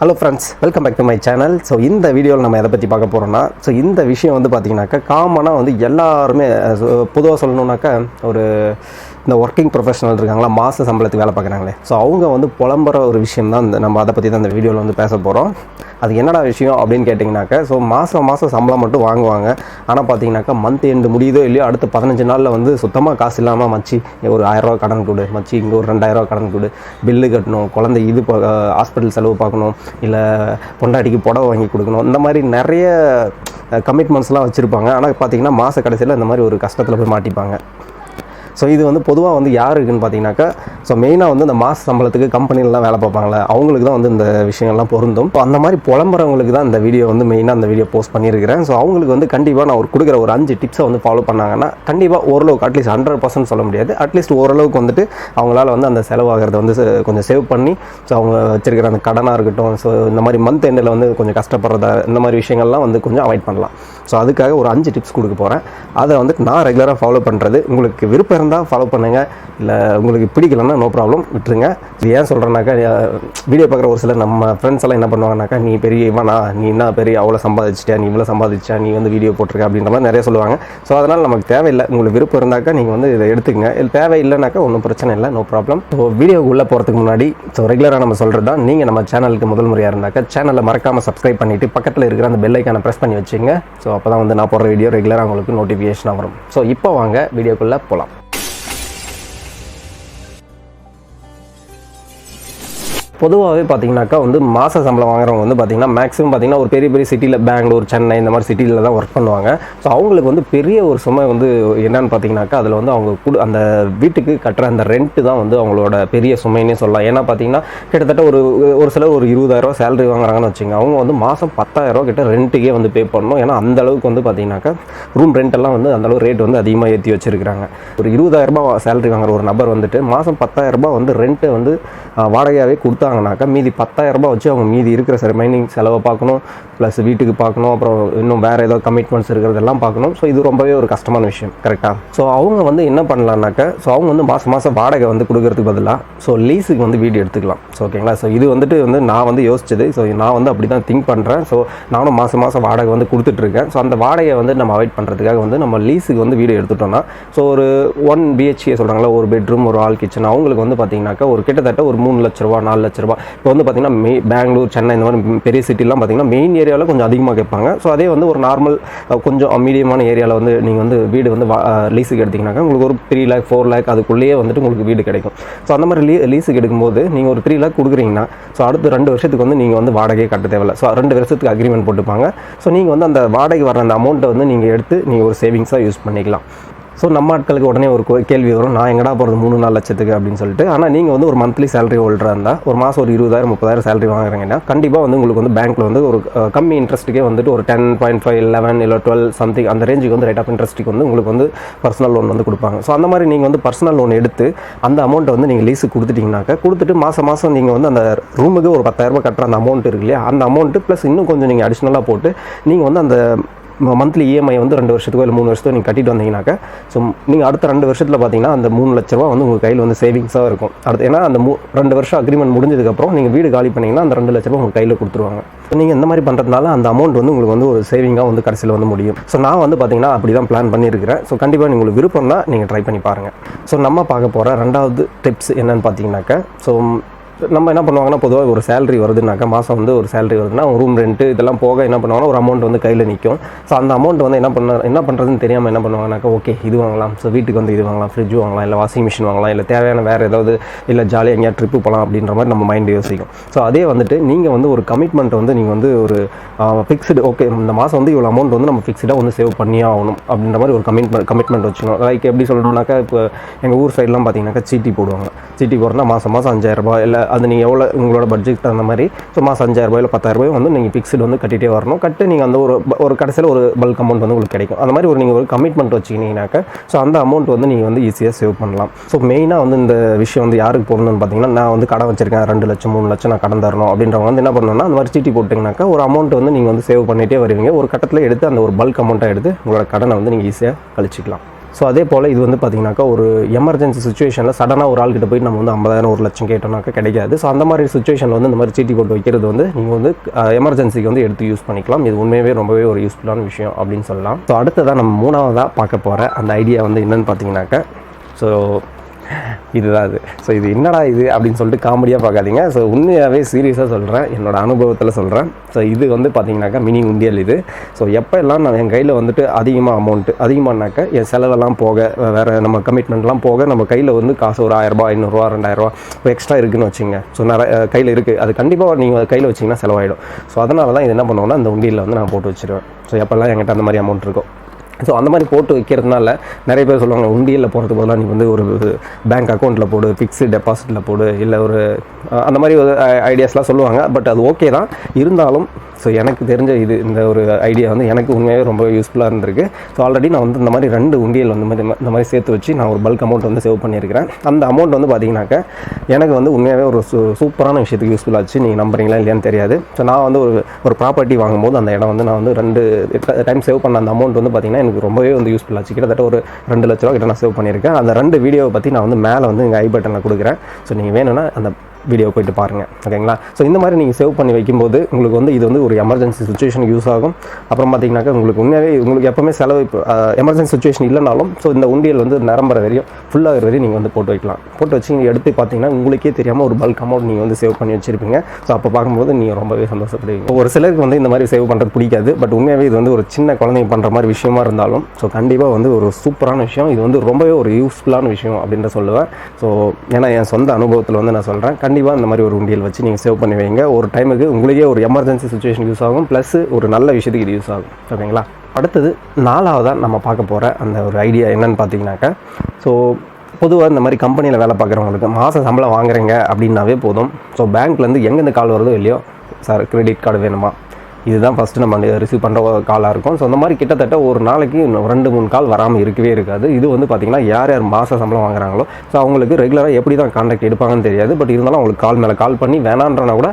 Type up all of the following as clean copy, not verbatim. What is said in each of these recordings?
Hello friends, welcome back to my channel. So இந்த வீடியோவில் நம்ம எதை பற்றி பார்க்க போகிறோம்னா, ஸோ இந்த விஷயம் வந்து பார்த்திங்கனாக்கா காமனாக வந்து எல்லாருமே பொதுவாக சொல்லணுன்னாக்கா இந்த ஒர்க்கிங் ப்ரொஃபஷனல் இருக்காங்களா, மாத சம்பளத்துக்கு வேலை பார்க்குறாங்களே, ஸோ அவங்க வந்து புலம்புற ஒரு விஷயம் தான் நம்ம அதை பற்றி தான் இந்த வீடியோவில் வந்து பேச போகிறோம். அது என்னடா விஷயம் அப்படின்னு கேட்டிங்கனாக்கா, ஸோ மாதம் சம்பளம் மட்டும் வாங்குவாங்க. ஆனால் பார்த்தீங்கன்னாக்கா மந்த் எண்டு முடியுதோ இல்லையோ அடுத்த 15 நாளில் வந்து சுத்தமாக காசு இல்லாமல் மச்சி ஒரு 1000 ரூபா கடன் கொடு, மச்சி இங்கே ஒரு 2000 ரூபா கடன் கொடு, பில்லு கட்டணும், குழந்தை ஹாஸ்பிட்டல் செலவு பார்க்கணும், இல்லை பொண்டாட்டிக்கு புடவை வாங்கி கொடுக்கணும், இந்த மாதிரி நிறைய கமிட்மெண்ட்ஸ்லாம் வச்சுருப்பாங்க. ஆனால் பார்த்தீங்கன்னா மாத கடைசியில் இந்த மாதிரி ஒரு கஷ்டத்தில் போய் மாட்டிப்பாங்க. ஸோ இது வந்து பொதுவாக வந்து யாருக்குன்னு பார்த்தீங்கன்னாக்கா, ஸோ மெயினாக வந்து இந்த மாத சம்பளத்துக்கு கம்பெனிலலாம் வேலை பார்ப்பாங்களே அவங்களுக்கு தான் வந்து இந்த விஷயங்கள்லாம் பொருந்தும். ஸோ அந்த மாதிரி புலம்புறவங்களுக்கு தான் இந்த வீடியோ வந்து மெயினாக அந்த வீடியோ போஸ்ட் பண்ணியிருக்கிறேன். ஸோ அவங்களுக்கு வந்து கண்டிப்பாக நான் கொடுக்குற ஒரு 5 டிப்ஸை வந்து ஃபாலோ பண்ணாங்கன்னா கண்டிப்பாக ஓரளவுக்கு அட்லீஸ்ட் 100% சொல்ல முடியாது, அட்லீஸ்ட் ஓரளவுக்கு வந்துட்டு அவங்களால வந்து அந்த செலவாகிறத வந்து கொஞ்சம் சேவ் பண்ணி, ஸோ அவங்க வச்சிருக்கிற அந்த கடனாக இருக்கட்டும், ஸோ இந்த மாதிரி மந்த் எண்டில் வந்து கொஞ்சம் கஷ்டப்படுறதா இந்த மாதிரி விஷயங்கள்லாம் வந்து கொஞ்சம் அவாய்ட் பண்ணலாம். ஸோ அதுக்காக ஒரு 5 டிப்ஸ் கொடுக்க போகிறேன். அதை வந்து நான் ரெகுலராக ஃபாலோ பண்ணுறது. உங்களுக்கு விருப்பம் இருந்தால் ஃபாலோ பண்ணுங்கள், இல்லை உங்களுக்கு பிடிக்கலன்னா நோ ப்ராப்ளம், விட்டுருங்க. இது ஏன் சொல்கிறேன்னாக்கா, வீடியோ பார்க்குற ஒரு சிலர் நம்ம ஃப்ரெண்ட்ஸ் எல்லாம் என்ன பண்ணுவாங்கனாக்கா, நீ பெரிய இவனா, நீ என்ன பெரிய அவ்வளோ சம்பாதிச்சிட்டியா, நீ இவ்வளோ சம்பாதிச்சா, நீ வந்து வீடியோ போட்டிருக்க அப்படின்ற மாதிரி நிறைய சொல்லுவாங்க. ஸோ அதனால் நமக்கு தேவையில்லை. உங்களுக்கு விருப்பம் இருந்தாக்கா நீங்கள் வந்து இதை எடுத்துக்கங்க, இல்லை தேவையில்லைனாக்கா ஒன்றும் பிரச்சனை இல்லை, நோ ப்ராப்ளம். ஸோ வீடியோக்கு உள்ளே போகிறதுக்கு முன்னாடி, ஸோ ரெகுலராக நம்ம சொல்கிறது தான், நீங்கள் நம்ம சேனலுக்கு முதல் முறையாக இருந்தாக்கா சேனலை மறக்காமல் சப்ஸ்கிரைப் பண்ணிவிட்டு பக்கத்தில் இருக்கிற அந்த பெல் ஐக்கானை ப்ரெஸ் பண்ணி வச்சுங்க. ஸோ அப்போ தான் வந்து நான் போடுற வீடியோ ரெகுலராக உங்களுக்கு நோட்டிஃபிகேஷனாக வரும். ஸோ இப்போ வாங்க வீடியோக்குள்ளே போகலாம். பொதுவாகவே பார்த்தீங்கன்னாக்கா வந்து மாத சம்பளம் வாங்குறவங்க வந்து பார்த்திங்கன்னா மேக்ஸிமம் பார்த்திங்கன்னா ஒரு பெரிய சிட்டியில், பெங்களூர், சென்னை இந்த மாதிரி சிட்டியில் தான் ஒர்க் பண்ணுவாங்க. ஸோ அவங்களுக்கு வந்து பெரிய ஒரு சுமை வந்து என்னென்னு பார்த்தீங்கன்னாக்கா, அதில் வந்து அவங்க அந்த வீட்டுக்கு கட்டுற அந்த ரெண்ட்டு தான் வந்து அவங்களோட பெரிய சுமைன்னே சொல்லலாம். ஏன்னா பார்த்தீங்கன்னா கிட்டத்தட்ட ஒரு சிலர் ஒரு 20,000 ரூபா சேலரி வாங்குறாங்கன்னு வச்சுங்க, அவங்க வந்து மாதம் 10,000 ரூபா கிட்ட ரெண்ட்டுக்கே வந்து பே பண்ணணும். ஏன்னா அந்தளவுக்கு வந்து பார்த்தீங்கன்னாக்கா ரூம் ரெண்டெல்லாம் வந்து அந்தளவு ரேட் வந்து அதிகமாக ஏற்றி வச்சுருக்காங்க. ஒரு 20,000 ரூபா சேலரி வாங்குற ஒரு நபர் வந்துட்டு மாதம் 10,000 ரூபா வந்து ரெண்ட்டை வந்து வாடகையாகவே கொடுத்தாங்கனாக்கா மீதி 10,000 ரூபா வச்சு அவங்க மீதி இருக்கிற ரிமைனிங் செலவை பார்க்கணும், ப்ளஸ் வீட்டுக்கு பார்க்கணும், அப்புறம் இன்னும் வேறு ஏதோ கமிட்மெண்ட்ஸ் இருக்கிறதெல்லாம் பார்க்கணும். ஸோ இது ரொம்பவே ஒரு கஷ்டமான விஷயம், கரெக்டாக? ஸோ அவங்க வந்து என்ன பண்ணலான்னாக்கா, ஸோ அவங்க வந்து மாதம் வாடகை வந்து கொடுக்கறதுக்கு பதிலாக ஸோ லீஸுக்கு வந்து வீடு எடுத்துக்கலாம். ஸோ ஓகேங்களா? ஸோ இது வந்துட்டு வந்து நான் வந்து யோசிச்சது. ஸோ நான் வந்து அப்படி தான் திங்க் பண்ணுறேன். ஸோ நானும் மாதம் வாடகை வந்து கொடுத்துட்ருக்கேன். ஸோ அந்த வாடகையை வந்து நம்ம அவாய்ட் பண்ணுறதுக்காக வந்து நம்ம லீஸுக்கு வந்து வீடு எடுத்துட்டோம்னா, ஸோ ஒரு 1 BHK சொல்கிறாங்களா, ஒரு பெட்ரூம், ஒரு ஹால், கிச்சன், அவங்களுக்கு வந்து பார்த்தீங்கன்னாக்கா ஒரு கிட்டத்தட்ட ஒரு 3 லட்ச ரூபா 4 லட்ச ரூபா. இப்போ வந்து பார்த்திங்கன்னா பெங்களூர், சென்னை இந்த மாதிரி பெரிய சிட்டிலாம் பார்த்திங்கன்னா மெயின் ஏரியாவில் கொஞ்சம் அதிகமாக கேட்பாங்க. ஸோ அதே வந்து ஒரு நார்மல் கொஞ்சம் மீடியமான ஏரியாவில் வந்து நீங்கள் வந்து வீடு வந்து லீஸுக்கு எடுத்திங்கனாக்கா உங்களுக்கு ஒரு 3 lakh 4 lakh அதுக்குள்ளேயே வந்துட்டு உங்களுக்கு வீடு கிடைக்கும். ஸோ அந்த மாதிரி லீஸுக்கு எடுக்கும்போது நீங்கள் ஒரு 3 lakh கொடுக்குறீங்கன்னா, ஸோ அடுத்து 2 வருஷத்துக்கு வந்து நீங்கள் வந்து வாடகையே கட்ட தேவையில்லை. ஸோ 2 வருஷத்துக்கு அக்ரிமெண்ட் போட்டுப்பாங்க. ஸோ நீங்கள் வந்து அந்த வாடகை வர அந்த அமௌண்ட்டை வந்து நீங்கள் எடுத்து நீங்கள் ஒரு சேவிங்ஸாக யூஸ் பண்ணிக்கலாம். ஸோ நம்ம ஆட்களுக்கு உடனே ஒரு கேள்வி வரும், நான் எங்கடா போகிறது 3-4 லட்சத்துக்கு அப்படின்னு சொல்லிட்டு. ஆனால் நீங்கள் வந்து ஒரு மந்த்லி சேலரி ஹோல்டராக இருந்தால், ஒரு மாதம் ஒரு 20,000 30,000 சேலரி வாங்குறீங்கன்னா கண்டிப்பாக வந்து உங்களுக்கு வந்து பேங்க்கில் வந்து ஒரு கம்மி இன்ட்ரெஸ்ட்டுக்கே வந்துட்டு ஒரு 10.5 11 இல்லை 12 சம்திங் அந்த ரேஞ்சுக்கு வந்து ரேட் ஆஃப் இன்ட்ரெஸ்ட்டுக்கு வந்து உங்களுக்கு வந்து பர்சனல் லோன் வந்து கொடுப்பாங்க. ஸோ அந்த மாதிரி நீங்கள் வந்து பர்சனல் லோன் எடுத்து அந்த அமௌண்ட்டை வந்து நீங்கள் லீஸுக்கு கொடுத்துட்டிங்கனாக்கா, கொடுத்துட்டு மாதம் நீங்கள் வந்து அந்த ரூமுக்கு ஒரு 10,000 ரூபாய் கட்டுற அந்த அமௌண்ட் இருக்கு இல்லையா, அந்த அமௌண்ட்டு ப்ளஸ் இன்னும் கொஞ்சம் நீங்கள் அடிஷ்னலாக போட்டு நீங்கள் வந்து அந்த மந்த்லி EMI வந்து 2 வருஷத்துக்கோ இல்லை 3 வருஷத்துக்கோ நீங்கள் கட்டிட்டு வந்தீங்கன்னாக்கா, ஸோ நீங்கள் அடுத்த 2 வருஷத்தில் பார்த்தீங்கன்னா அந்த 3 லட்ச ரூபா வந்து உங்கள் கையில் வந்து சேவிங்ஸாக இருக்கும். அடுத்து ஏன்னா அந்த 2 வருஷம் அக்ரிமெண்ட் முடிஞ்சதுக்கப்புறம் நீங்கள் வீடு காலி பண்ணிங்கன்னா அந்த 2 லட்ச ரூபா உங்கள் கையில் கொடுத்துருவாங்க. நீங்கள் இந்த மாதிரி பண்ணுறதுனால அந்த அமௌண்ட் வந்து உங்களுக்கு வந்து ஒரு சேவிங்காக வந்து கடைசியில் வந்து முடியும். ஸோ நான் வந்து பார்த்தீங்கன்னா அப்படி தான் பிளான் பண்ணியிருக்கிறேன். ஸோ கண்டிப்பாக உங்களுக்கு விருப்பம்னா நீங்கள் ட்ரை பண்ணி பாருங்கள். ஸோ நம்ம பார்க்க போகிற 2வது டிப்ஸ் என்னென்னு பார்த்தீங்கன்னாக்கா, ஸோ நம்ம என்ன பண்ணுவாங்கன்னா, பொதுவாக ஒரு சேலரி வருதுனாக்கா, மாதம் வந்து ஒரு சேலரி வருதுன்னா ரூம் ரெண்ட்டு இதெல்லாம் போக என்ன பண்ணுவாங்கன்னா ஒரு அமௌண்ட் வந்து கையில் நிற்கும். ஸோ அந்த அமௌண்ட் வந்து என்ன பண்ணுறதுன்னு தெரியாமல் என்ன பண்ணுவாங்கனாக்கா, ஓகே இது வாங்கலாம், ஸோ வீட்டுக்கு வந்து இது வாங்கலாம், ஃப்ரிட்ஜ் வாங்கலாம், இல்லை வாஷிங் மிஷின் வாங்கலாம், இல்லை தேவையான வேறு ஏதாவது, இல்லை ஜாலியாக எங்கேயா ட்ரிப்பு போகலாம் அப்படின்ற மாதிரி நம்ம மைண்டு யோசிக்கும். ஸோ அதே வந்துட்டு நீங்கள் வந்து ஒரு கமிட்மெண்ட் வந்து நீங்கள் வந்து ஒரு ஃபிக்ஸ்டு, ஓகே இந்த மாதம் வந்து இவ்வளோ அமௌண்ட் வந்து நம்ம ஃபிக்ஸ்டாக வந்து சேவ் பண்ணியே ஆகணும் அப்படின்ற மாதிரி ஒரு கமிட்மெண்ட் வச்சுக்கணும். லைக் எப்படி சொல்லணும்னாக்கா, இப்போ எங்கள் ஊர் சைட்லாம் பார்த்தீங்கன்னாக்கா சீட்டி போடுவாங்க. சீட்டி போடுறதுனா மாதம் 5,000 ரூபாய், இல்லை அது நீங்கள் எவ்வளோ உங்களோட பட்ஜெட் தகுந்த மாதிரி, ஸோ மாதம் 5,000 ரூபாய் இல்லை 10,000 ரூபாய் வந்து நீங்கள் ஃபிக்ஸ்டு வந்து கட்டிகிட்டே வரணும். நீங்கள் அந்த ஒரு கடைசியில் ஒரு பல்க் அமௌண்ட் வந்து உங்களுக்கு கிடைக்கும். அந்த மாதிரி நீங்கள் ஒரு கமிட்மெண்ட் வச்சுக்கினீங்கன்னாக்கா, ஸோ அந்த அமௌண்ட் வந்து நீங்கள் வந்து ஈஸியாக சேவ் பண்ணலாம். ஸோ மெயினாக வந்து இந்த விஷயம் வந்து யாருக்கு போடணும்னு பார்த்தீங்கன்னா, நான் வந்து கடன் வச்சிருக்கேன் 2 லட்சம் 3 லட்சம் நான் கடன் தரணும் அப்படின்றவங்க வந்து என்ன பண்ணணும்னா, அந்த மாதிரி சீட்டி போட்டிங்கனாக்கா ஒரு அமௌண்ட் வந்து நீங்கள் வந்து சேவ் பண்ணிகிட்டே வருவீங்க. ஒரு கட்டத்தில் எடுத்து அந்த ஒரு பல்க் அமௌண்ட்டாக எடுத்து உங்களோட கடனை வந்து நீங்கள் ஈஸியாக கழிச்சிக்கலாம். ஸோ அதே போல் இது வந்து பார்த்திங்கனாக்கா ஒரு எமர்ஜென்சி சுச்சுவேஷனில் சடனாக ஒரு ஆள்கிட்ட போய் நம்ம வந்து 50,000 1 லட்சம் கேட்டோம்னாக்கா கிடைக்காது. ஸோ அந்த மாதிரி சுச்சுவேஷனில் வந்து இந்த மாதிரி சீட்டி போட்டு வைக்கிறது வந்து நீங்கள் வந்து எமர்ஜென்சிக்கு வந்து எடுத்து யூஸ் பண்ணிக்கலாம். இது உண்மையாகவே ரொம்பவே ஒரு யூஸ்ஃபுல்லான விஷயம் அப்படின்னு சொல்லலாம். ஸோ அடுத்ததான் நம்ம 3ஆவதாக பார்க்க போகிற அந்த ஐடியா வந்து என்னென்னு பார்த்தீங்கன்னாக்கா, ஸோ இதுதான் அது. ஸோ இது என்னடா இது அப்படின்னு சொல்லிட்டு காமெடியாக பார்க்காதீங்க. ஸோ உண்மையாகவே சீரியஸாக சொல்கிறேன், என்னோடய அனுபவத்தில் சொல்கிறேன். ஸோ இது வந்து பார்த்திங்கனாக்கா மினி உண்டியல் இது. ஸோ எப்போ எல்லாம் நான் என் கையில் வந்துட்டு அதிகமானாக்கா என் செலவெல்லாம் போக வேறு நம்ம கமிட்மெண்ட்லாம் போக நம்ம கையில் வந்து காசு ஒரு 1000 ரூபாய் 500 ரூபா 2000 ரூபா இப்போ எக்ஸ்ட்ரா இருக்குதுன்னு வச்சுங்க. ஸோ நிறைய கையில் இருக்குது, அது கண்டிப்பாக நீங்கள் கையில் வச்சிங்கன்னா செலவாயிடும். ஸோ அதனால தான் இது என்ன பண்ணுவோன்னா இந்த உண்டியலில் வந்து நான் போட்டு வச்சுருவேன். ஸோ எப்போல்லாம் என்கிட்ட அந்த மாதிரி அமௌண்ட் இருக்கும். ஸோ அந்த மாதிரி போட்டு வைக்கிறதுனால நிறைய பேர் சொல்லுவாங்க, உண்டியலில் போகிறதுக்கு பதிலாக நீ வந்து ஒரு பேங்க் அக்கௌண்ட்டில் போடு, ஃபிக்ஸ்டு டெபாசிட்டில் போடு, இல்லை ஒரு அந்த மாதிரி ஒரு ஐடியாஸ்லாம் சொல்லுவாங்க. பட் அது ஓகே தான் இருந்தாலும் ஸோ எனக்கு தெரிஞ்ச இந்த ஒரு ஐடியா வந்து எனக்கு உண்மையாகவே ரொம்ப யூஸ்ஃபுல்லாக இருந்திருக்கு. ஸோ ஆல்ரெடி நான் வந்து இந்த மாதிரி 2 உண்டியல் வந்து இந்த மாதிரி சேர்த்து வச்சு நான் ஒரு பல்க் அமௌண்ட் வந்து சேவ் பண்ணியிருக்கிறேன். அந்த அமௌண்ட் வந்து பார்த்திங்கனாக்கா எனக்கு வந்து உண்மையாகவே ஒரு சூப்பரான விஷயத்துக்கு யூஸ்ஃபுல்லாச்சு. நீங்கள் நம்புறீங்களா இல்லையான்னு தெரியாது. ஸோ நான் வந்து ஒரு ப்ராப்பர்ட்டி வாங்கும்போது அந்த இடம் வந்து நான் வந்து 2 டைம் சேவ் பண்ண அந்த அமௌண்ட் வந்து பார்த்திங்கன்னா எனக்கு ரொம்பவே வந்து யூஸ்ஃபுல்லாச்சு. கிட்டத்தட்ட ஒரு 2 லட்ச ரூபா கிட்ட நான் சேவ் பண்ணியிருக்கேன். அந்த 2 வீடியோவை பற்றி நான் வந்து மேலே வந்து எங்கள் ஐ பட்டனில் கொடுக்குறேன். ஸோ நீங்கள் வேணும்னா அந்த வீடியோ போய்ட்டு பாருங்கள், ஓகேங்களா. ஸோ இந்த மாதிரி நீங்கள் சேவ் பண்ணி வைக்கும்போது உங்களுக்கு வந்து இது வந்து ஒரு எமர்ஜென்சி சுச்சுவேஷனுக்கு யூஸ் ஆகும். அப்புறம் பார்த்தீங்கன்னாக்கா உங்களுக்கு உண்மையாகவே உங்களுக்கு எப்போவுமே செலவு எமர்ஜென்சி சுச்சுவேஷன் இல்லைனாலும் ஸோ இந்த உண்டியல் வந்து நிரம்புற வரையும் ஃபுல்லாக வரையும் நீங்கள் வந்து போட்டு வைக்கலாம். போட்டு வச்சு நீங்கள் எடுத்து பார்த்தீங்கன்னா உங்களுக்கே தெரியாமல் ஒரு பல்க் அமௌண்ட் நீங்கள் வந்து சேவ் பண்ணி வச்சுருப்பீங்க. ஸோ அப்போ பார்க்கும்போது நீங்கள் ரொம்பவே சந்தோஷப்படுவீங்க. ஒரு சிலருக்கு வந்து இந்த மாதிரி சேவ் பண்ணுறது பிடிக்காது. பட் உண்மையாகவே இது வந்து ஒரு சின்ன குழந்தைங்க பண்ணுற மாதிரி விஷயமா இருந்தாலும் ஸோ கண்டிப்பாக வந்து ஒரு சூப்பரான விஷயம். இது வந்து ரொம்பவே ஒரு யூஸ்ஃபுல்லான விஷயம் அப்படின்ற சொல்லுவேன். ஸோ ஏன்னா என் சொந்த அனுபவத்தில் வந்து நான் சொல்கிறேன், கண்டிப்பாக இந்த மாதிரி ஒரு உண்டியல் வச்சு நீங்கள் சேவ் பண்ணி வைங்க. ஒரு டைமுக்கு உங்களுக்கே ஒரு எமர்ஜென்சி சுச்சுவேஷன் யூஸ் ஆகும், ப்ளஸ் ஒரு நல்ல விஷயத்துக்கு இது யூஸ் ஆகும், ஓகேங்களா. அடுத்தது 4ஆவதாக நம்ம பார்க்க போகிற அந்த ஒரு ஐடியா என்னன்னு பார்த்தீங்கன்னாக்கா, ஸோ பொதுவாக இந்த மாதிரி கம்பெனியில் வேலை பார்க்குறவங்களுக்கு மாத சம்பளம் வாங்குறீங்க அப்படின்னாவே போதும். ஸோ பேங்க்லேருந்து எங்கேருந்து கால் வருதோ இல்லையோ, சார் கிரெடிட் கார்டு வேணுமா, இதுதான் ஃபஸ்ட்டு நம்ம ரிசீவ் பண்ணுற காலாக இருக்கும். ஸோ அந்த மாதிரி கிட்டத்தட்ட ஒரு நாளைக்கு 2-3 கால் வராமல் இருக்கவே இருக்காது. இது வந்து பார்த்திங்கன்னா யார் மாத சம்பளம் வாங்குறாங்களோ ஸோ அவங்களுக்கு ரெகுலராக எப்படி தான் கான்டாக்ட் எடுப்பாங்கன்னு தெரியாது. பட் இருந்தாலும் அவங்களுக்கு கால் மேலே கால் பண்ணி வேணான்றனா கூட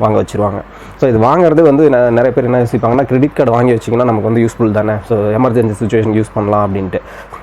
வாங்க வச்சுருவாங்க. ஸோ இது வாங்குறது வந்து நிறைய பேர் என்ன யோசிப்பாங்கன்னா, கிரெடிட் கார்டு வாங்கி வச்சிங்கன்னா நமக்கு வந்து யூஸ்ஃபுல் தானே, ஸோ எமர்ஜென்சி சுச்சுவேஷன் யூஸ் பண்ணலாம் அப்படின்ட்டு.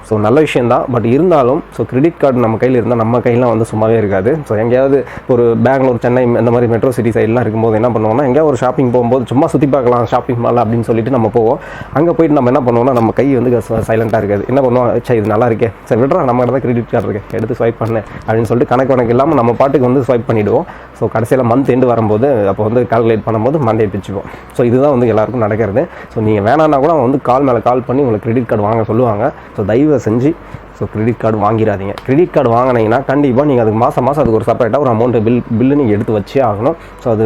ஸோ நல்ல விஷயம் தான். பட் இருந்தாலும் ஸோ கிரெடிட் கார்டு நம்ம கையில் இருந்தால் நம்ம கையெல்லாம் வந்து சும்மாவே இருக்காது. ஸோ எங்கேயாவது ஒரு பெங்களூர், சென்னை இந்த மாதிரி மெட்ரோ சிட்டி சைட்லாம் இருக்கும்போது என்ன பண்ணுவோம்னா, எங்கேயாவது ஒரு ஷாப்பிங் போகும்போது சும்மா சுற்றி பார்க்கலாம் ஷாப்பிங் மால் அப்படின்னு சொல்லிட்டு நம்ம போவோம். அங்கே போயிட்டு நம்ம என்ன பண்ணுவோம்னா, நம்ம கை வந்து சைலண்ட்டாக இருக்காது. என்ன பண்ணுவோம், சரி இது நல்லா இருக்கே, சரி விட்றா நம்ம தான் கிரெடிட் கார்டு இருக்கு எடுத்து ஸ்வைப் பண்ணு அப்படின்னு சொல்லிட்டு கணக்கு இல்லாமல் நம்ம பாட்டுக்கு வந்து ஸ்வைப் பண்ணிவிடுவோம். ஸோ கடைசியில் மந்த் எண்டு வரும்போது அப்போ வந்து கால்குலேட் பண்ணும்போது மண்டே பிச்சுப்போம். ஸோ இதுதான் வந்து எல்லாருக்கும் நடக்கிறது. ஸோ நீங்கள் வேணான்னா கூட வந்து கால் மேலே கால் பண்ணி உங்களுக்கு கிரெடிட் கார்டு வாங்க சொல்லுவாங்க. ஸோ தயவு செஞ்சு ஸோ கிரெடிட் கார்டு வாங்கிடாதீங்க. கிரெடிட் கார்டு வாங்கினீங்கன்னா கண்டிப்பாக நீங்கள் அதுக்கு மாதம் அதுக்கு ஒரு செப்பரேட்டாக ஒரு அமௌண்ட்டு பில்லு நீங்கள் எடுத்து வச்சே ஆகணும். ஸோ அது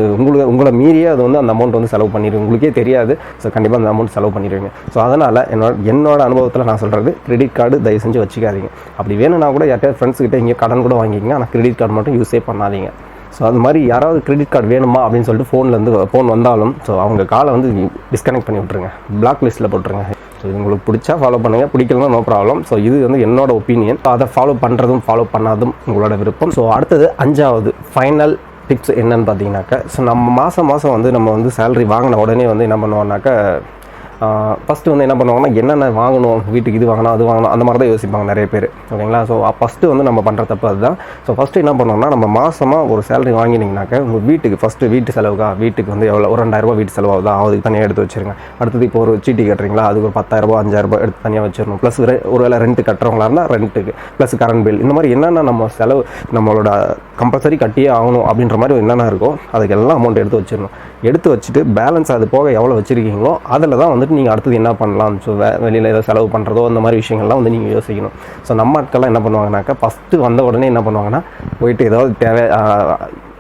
உங்களை மீறியே அது வந்து அந்த அமௌண்ட் வந்து செலவு பண்ணிடுங்க, உங்களுக்கே தெரியாது. ஸோ கண்டிப்பாக அந்த அமௌண்ட் செலவு பண்ணிடுவீங்க. ஸோ அதனால் என்னோட அனுபவத்தில் நான் சொல்கிறது, கிரெடிட் கார்டு தயவு செஞ்சு வச்சுக்காதீங்க. அப்படி வேணும்னா கூட யார்கிட்ட ஃப்ரெண்ட்ஸ்கிட்ட இங்கே கடன் கூட வாங்கிக்கிங்க, ஆனால் கிரெடிட் கார்டு மட்டும் யூஸே பண்ணாதீங்க. ஸோ அது மாதிரி யாராவது கிரெடிட் கார்டு வேணுமா அப்படின்னு சொல்லிட்டு ஃபோன் வந்தாலும் ஸோ அவங்க காலை வந்து டிஸ்கனெக்ட் பண்ணி விட்ருங்க, பிளாக் லிஸ்ட்டில் போட்டுருங்க. ஸோ இது உங்களுக்கு பிடிச்சா ஃபாலோ பண்ணுங்கள், பிடிக்கலன்னா நோ ப்ராப்ளம். ஸோ இது வந்து என்னோட ஒப்பீனியன். ஸோ அதை ஃபாலோ பண்ணுறதும் ஃபாலோ பண்ணாதும் உங்களோட விருப்பம். ஸோ அடுத்தது 5ஆவது ஃபைனல் டிப்ஸ் என்னன்னு பார்த்தீங்கன்னாக்கா, ஸோ நம்ம மாதம் வந்து நம்ம வந்து சேலரி வாங்கின உடனே வந்து என்ன பண்ணுவோம்னாக்கா, ஃபஸ்ட்டு வந்து என்ன பண்ணுவாங்கன்னா, என்னென்ன வாங்கணும், வீட்டுக்கு இது வாங்கணும் அது வாங்கணும் அந்த மாதிரி தான் யோசிப்பாங்க நிறைய பேர், ஓகேங்களா. ஸோ ஃபஸ்ட்டு வந்து நம்ம பண்ணுற தப்பு அதுதான். ஸோ ஃபஸ்ட்டு என்ன பண்ணோம்னா, நம்ம மாதமாக ஒரு சேலரி வாங்கினீங்கனாக்கா உங்கள் வீட்டுக்கு ஃபஸ்ட்டு வீட்டு செலவுக்கா, வீட்டுக்கு வந்து எவ்வளோ ஒரு 2000 ரூபா வீட்டு செலவாகுதா, அதுக்கு தனியாக எடுத்து வச்சுருங்க. அடுத்தது இப்போ ஒரு சீட்டி கட்டுறீங்களா, அதுக்கு ஒரு 10,000 ரூபா 5,000 ரூபா எடுத்து தனியாக வச்சிடணும். ப்ளஸ் ஒரு வேலை ரெண்ட்டு கட்டுறவங்களா இருந்தால் ரெண்ட்டுக்கு, ப்ளஸ் கரண்ட் பில், இந்த மாதிரி என்னென்ன நம்ம செலவு நம்மளோட கம்பல்சரி கட்டியே ஆகணும் அப்படின்ற மாதிரி என்னென்ன இருக்கோ அதுக்கெல்லாம் அமௌண்ட் எடுத்து வச்சிடணும். எடுத்து வச்சுட்டு பேலன்ஸ் அது போக எவ்வளோ வச்சுருக்கீங்களோ அதில் தான் வந்துட்டு நீங்கள் அடுத்தது என்ன பண்ணலாம், ஸோ வெளியில் ஏதோ செலவு பண்ணுறதோ அந்த மாதிரி விஷயங்கள்லாம் வந்து நீங்கள் யோசிக்கணும். ஸோ நம்ம ஆட்கள்லாம் என்ன பண்ணுவாங்கனாக்கா, ஃபஸ்ட்டு வந்த உடனே என்ன பண்ணுவாங்கன்னா, போயிட்டு ஏதாவது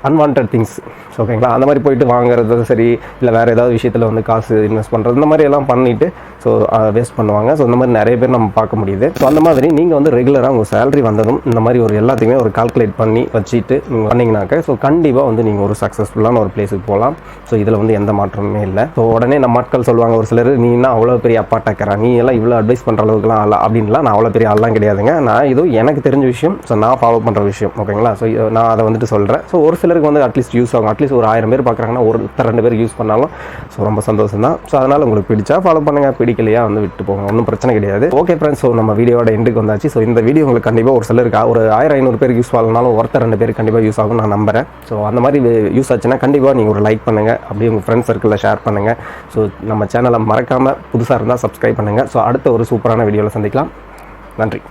அன்வான்ட் திங்ஸ், ஓகேங்களா, அந்த மாதிரி போயிட்டு வாங்குறது சரி, இல்லை வேறு ஏதாவது விஷயத்தில் வந்து காசு இன்வெஸ்ட் பண்ணுறது இந்த மாதிரி எல்லாம் பண்ணிவிட்டு ஸோ வேஸ்ட் பண்ணுவாங்க. ஸோ இந்த மாதிரி நிறைய பேர் நம்ம பார்க்க முடியுது. ஸோ அந்த மாதிரி நீங்கள் வந்து ரெகுலராக உங்கள் சேலரி வந்ததும் இந்த மாதிரி ஒரு எல்லாத்தையுமே ஒரு கால்குலேட் பண்ணி வச்சுட்டு நீங்கள் பண்ணிங்கனாக்க ஸோ கண்டிப்பாக வந்து நீங்கள் ஒரு சக்ஸஸ்ஃபுல்லான ஒரு பிளேஸுக்கு போகலாம். ஸோ இதில் வந்து எந்த மாற்றமுமே இல்லை. ஸோ உடனே நம்ம ஆட்கள் சொல்லுவாங்க ஒரு சிலர், நீ என்ன அவ்வளோ பெரிய அப்பா டக்கரா, நீ எல்லாம் இவ்வளோ அட்வைஸ் பண்ணுற அளவுக்குலாம் ஆளா அப்படின்லாம். நான் அவ்வளோ பெரிய ஆள்லாம் கிடையாதுங்க. நான் இது எனக்கு தெரிஞ்ச விஷயம், ஸோ நான் ஃபாலோ பண்ணுற விஷயம், ஓகேங்களா. ஸோ நான் அதை வந்துட்டு சொல்கிறேன். ஸோ ஒரு சிலருக்கு வந்து அட்லீஸ்ட் யூஸ் ஆகும். அட்லீஸ்ட் ஒரு 1000 பேர் பார்க்குறாங்கன்னா ஒருத்தர் 2 பேர் யூஸ் பண்ணாலும் ஸோ ரொம்ப சந்தோஷம் தான். ஸோ அதனால் உங்களுக்கு பிடிச்சா ஃபாலோ பண்ணுங்கள், பிடிக்கலையா வந்து விட்டு போங்க, ஒன்றும் பிரச்சனை கிடையாது. ஓகே ஃப்ரெண்ட்ஸ், ஸோ நம்ம வீடியோட எண்டுக்கு வந்தாச்சு. ஸோ இந்த வீடியோ உங்களுக்கு கண்டிப்பாக ஒரு சிலருக்கு ஒரு 1500 பேருக்கு யூஸ் ஆகலனாலும் ஒருத்தர் 2 பேருக்கு கண்டிப்பாக யூஸ் ஆகும் நான் நம்புறேன். ஸோ அந்த மாதிரி யூஸ் ஆச்சுன்னா கண்டிப்பாக நீங்கள் ஒரு லைக் பண்ணுங்கள், அப்படியே உங்கள் ஃப்ரெண்ட்ஸ் சர்க்கிளில் ஷேர் பண்ணுங்கள். ஸோ நம்ம சேனலை மறக்காமல் புதுசாக இருந்தால் சப்ஸ்கிரைப் பண்ணுங்கள். ஸோ அடுத்த ஒரு சூப்பரான வீடியோவில் சந்திக்கலாம். நன்றி.